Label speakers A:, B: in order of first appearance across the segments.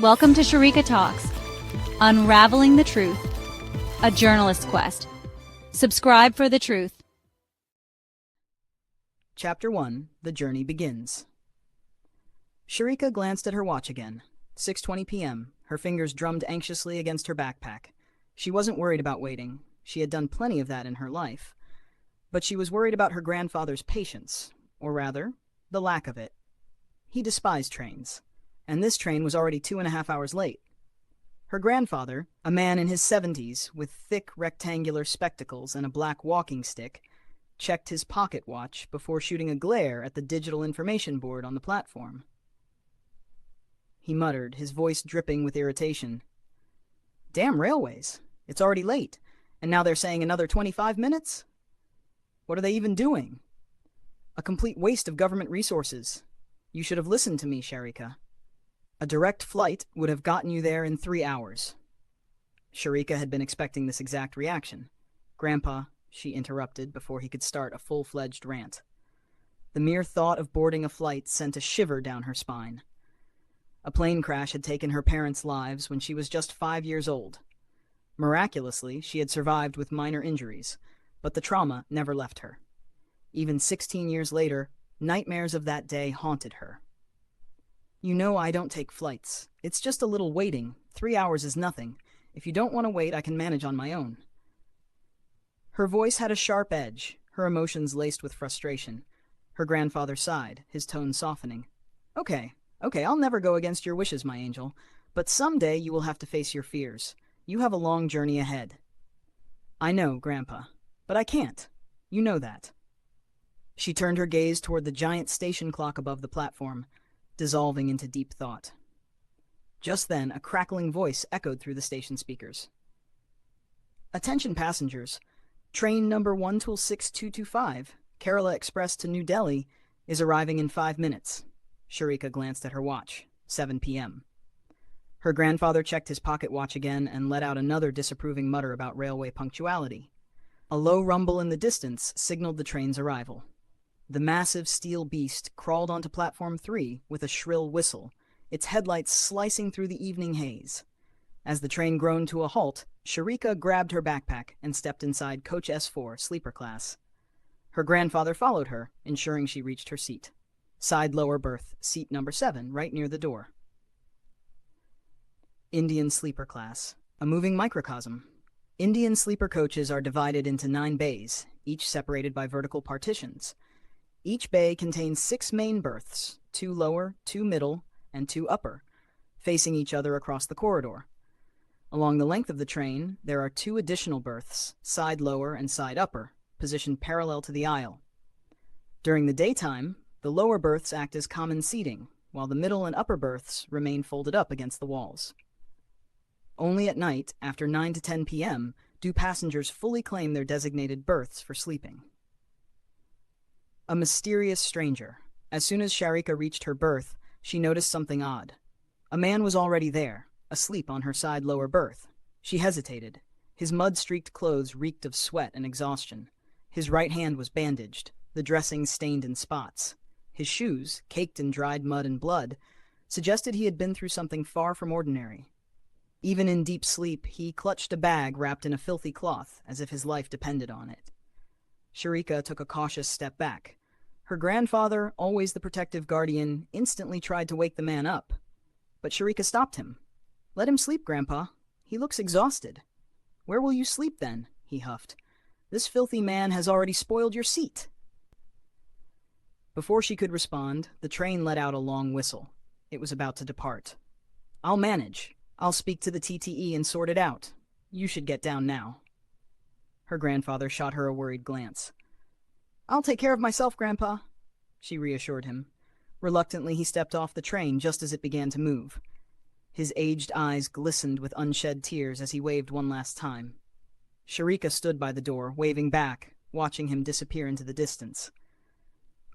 A: Welcome to Sharika Talks, Unraveling the Truth, a journalist's quest. Subscribe for the truth.
B: Chapter 1: The Journey Begins. Sharika glanced at her watch again. 6:20 p.m. Her fingers drummed anxiously against her backpack. She wasn't worried about waiting. She had done plenty of that in her life. But she was worried about her grandfather's patience, or rather, the lack of it. He despised trains, and this train was already 2.5 hours late. Her grandfather, a man in his 70s with thick rectangular spectacles and a black walking stick, checked his pocket watch before shooting a glare at the digital information board on the platform. He muttered, his voice dripping with irritation. "Damn railways! It's already late, and now they're saying another 25 minutes? What are they even doing? A complete waste of government resources. You should have listened to me, Sharika. A direct flight would have gotten you there in 3 hours." Sharika had been expecting this exact reaction. "Grandpa," she interrupted before he could start a full-fledged rant. The mere thought of boarding a flight sent a shiver down her spine. A plane crash had taken her parents' lives when she was just 5 years old. Miraculously, she had survived with minor injuries, but the trauma never left her. Even 16 years later, nightmares of that day haunted her. "You know I don't take flights. It's just a little waiting. 3 hours is nothing. If you don't want to wait, I can manage on my own." Her voice had a sharp edge, her emotions laced with frustration. Her grandfather sighed, his tone softening. Okay, I'll never go against your wishes, my angel. But someday you will have to face your fears. You have a long journey ahead." "I know, Grandpa. But I can't. You know that." She turned her gaze toward the giant station clock above the platform, dissolving into deep thought. Just then, a crackling voice echoed through the station speakers. "Attention passengers. Train number 126225, Kerala Express to New Delhi, is arriving in 5 minutes. Sharika glanced at her watch. 7 p.m. Her grandfather checked his pocket watch again and let out another disapproving mutter about railway punctuality. A low rumble in the distance signaled the train's arrival. The massive steel beast crawled onto Platform 3 with a shrill whistle, its headlights slicing through the evening haze. As the train groaned to a halt, Sharika grabbed her backpack and stepped inside Coach S4 sleeper class. Her grandfather followed her, ensuring she reached her seat. Side lower berth, seat number 7, right near the door. Indian sleeper class, a moving microcosm. Indian sleeper coaches are divided into 9 bays, each separated by vertical partitions. Each bay contains 6 main berths, 2 lower, 2 middle, and 2 upper, facing each other across the corridor. Along the length of the train, there are 2 additional berths, side lower and side upper, positioned parallel to the aisle. During the daytime, the lower berths act as common seating, while the middle and upper berths remain folded up against the walls. Only at night, after 9 to 10 p.m., do passengers fully claim their designated berths for sleeping. A mysterious stranger. As soon as Sharika reached her berth, she noticed something odd. A man was already there, asleep on her side lower berth. She hesitated. His mud-streaked clothes reeked of sweat and exhaustion. His right hand was bandaged, the dressing stained in spots. His shoes, caked in dried mud and blood, suggested he had been through something far from ordinary. Even in deep sleep, he clutched a bag wrapped in a filthy cloth, as if his life depended on it. Sharika took a cautious step back. Her grandfather, always the protective guardian, instantly tried to wake the man up. But Sharika stopped him. "Let him sleep, Grandpa. He looks exhausted." "Where will you sleep, then?" he huffed. "This filthy man has already spoiled your seat." Before she could respond, the train let out a long whistle. It was about to depart. "I'll manage. I'll speak to the TTE and sort it out. You should get down now." Her grandfather shot her a worried glance. "I'll take care of myself, Grandpa," she reassured him. Reluctantly, he stepped off the train just as it began to move. His aged eyes glistened with unshed tears as he waved one last time. Sharika stood by the door, waving back, watching him disappear into the distance.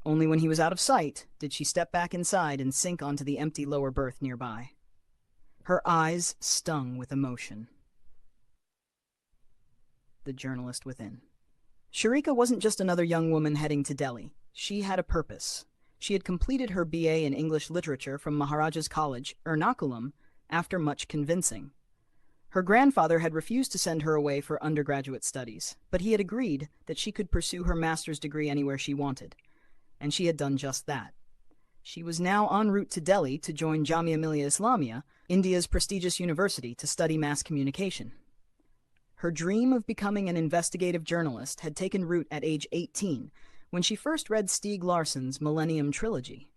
B: Only when he was out of sight did she step back inside and sink onto the empty lower berth nearby. Her eyes stung with emotion. The journalist within. Sharika wasn't just another young woman heading to Delhi. She had a purpose. She had completed her BA in English Literature from Maharaja's College, Ernakulam, after much convincing. Her grandfather had refused to send her away for undergraduate studies, but he had agreed that she could pursue her master's degree anywhere she wanted, and she had done just that. She was now en route to Delhi to join Jamia Millia Islamia, India's prestigious university, to study mass communication. Her dream of becoming an investigative journalist had taken root at age 18 when she first read Stieg Larsson's Millennium Trilogy.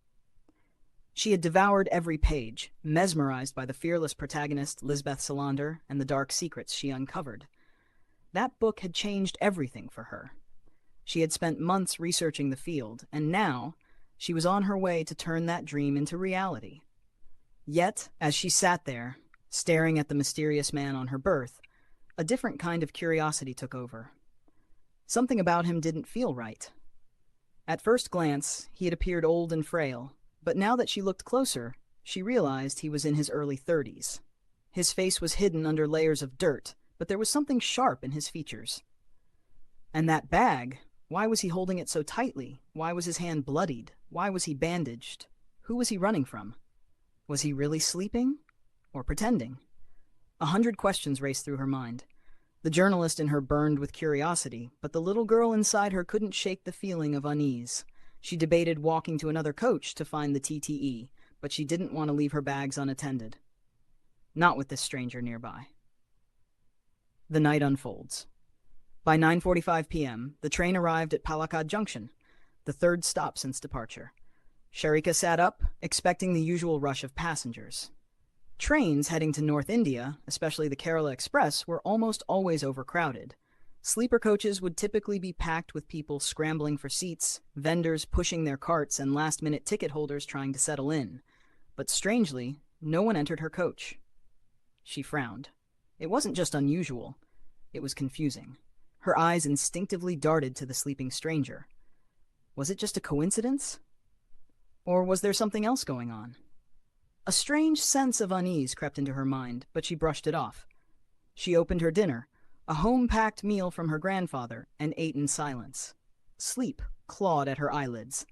B: She had devoured every page, mesmerized by the fearless protagonist Lisbeth Salander and the dark secrets she uncovered. That book had changed everything for her. She had spent months researching the field, and now she was on her way to turn that dream into reality. Yet, as she sat there, staring at the mysterious man on her berth, a different kind of curiosity took over. Something about him didn't feel right. At first glance, he had appeared old and frail, but now that she looked closer, she realized he was in his early 30s. His face was hidden under layers of dirt, but there was something sharp in his features. And that bag, why was he holding it so tightly? Why was his hand bloodied? Why was he bandaged? Who was he running from? Was he really sleeping? Or pretending? 100 questions raced through her mind. The journalist in her burned with curiosity, but the little girl inside her couldn't shake the feeling of unease. She debated walking to another coach to find the TTE, but she didn't want to leave her bags unattended. Not with this stranger nearby. The night unfolds. By 9:45 p.m., the train arrived at Palakkad Junction, the third stop since departure. Sharika sat up, expecting the usual rush of passengers. Trains heading to North India, especially the Kerala Express, were almost always overcrowded. Sleeper coaches would typically be packed with people scrambling for seats, vendors pushing their carts, and last-minute ticket holders trying to settle in. But strangely, no one entered her coach. She frowned. It wasn't just unusual. It was confusing. Her eyes instinctively darted to the sleeping stranger. Was it just a coincidence? Or was there something else going on? A strange sense of unease crept into her mind, but she brushed it off. She opened her dinner, a home-packed meal from her grandfather, and ate in silence. Sleep clawed at her eyelids.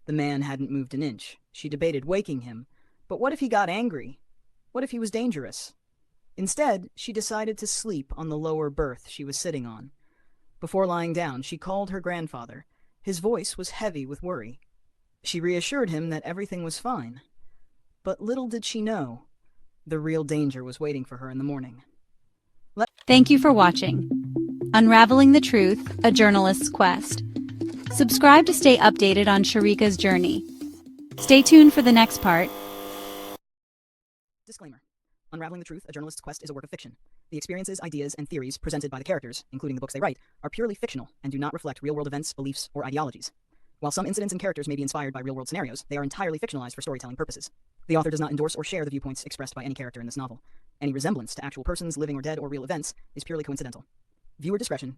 B: The man hadn't moved an inch. She debated waking him, but what if he got angry? What if he was dangerous? Instead, she decided to sleep on the lower berth she was sitting on. Before lying down, she called her grandfather. His voice was heavy with worry. She reassured him that everything was fine. But little did she know, the real danger was waiting for her in the morning.
A: Thank you for watching Unraveling the Truth, A Journalist's Quest. Subscribe to stay updated on Sharika's journey. Stay tuned for the next part.
B: Disclaimer. Unraveling the Truth, A Journalist's Quest is a work of fiction. The experiences, ideas, and theories presented by the characters, including the books they write, are purely fictional and do not reflect real-world events, beliefs, or ideologies. While some incidents and characters may be inspired by real-world scenarios, they are entirely fictionalized for storytelling purposes. The author does not endorse or share the viewpoints expressed by any character in this novel. Any resemblance to actual persons, living or dead, or real events is purely coincidental. Viewer discretion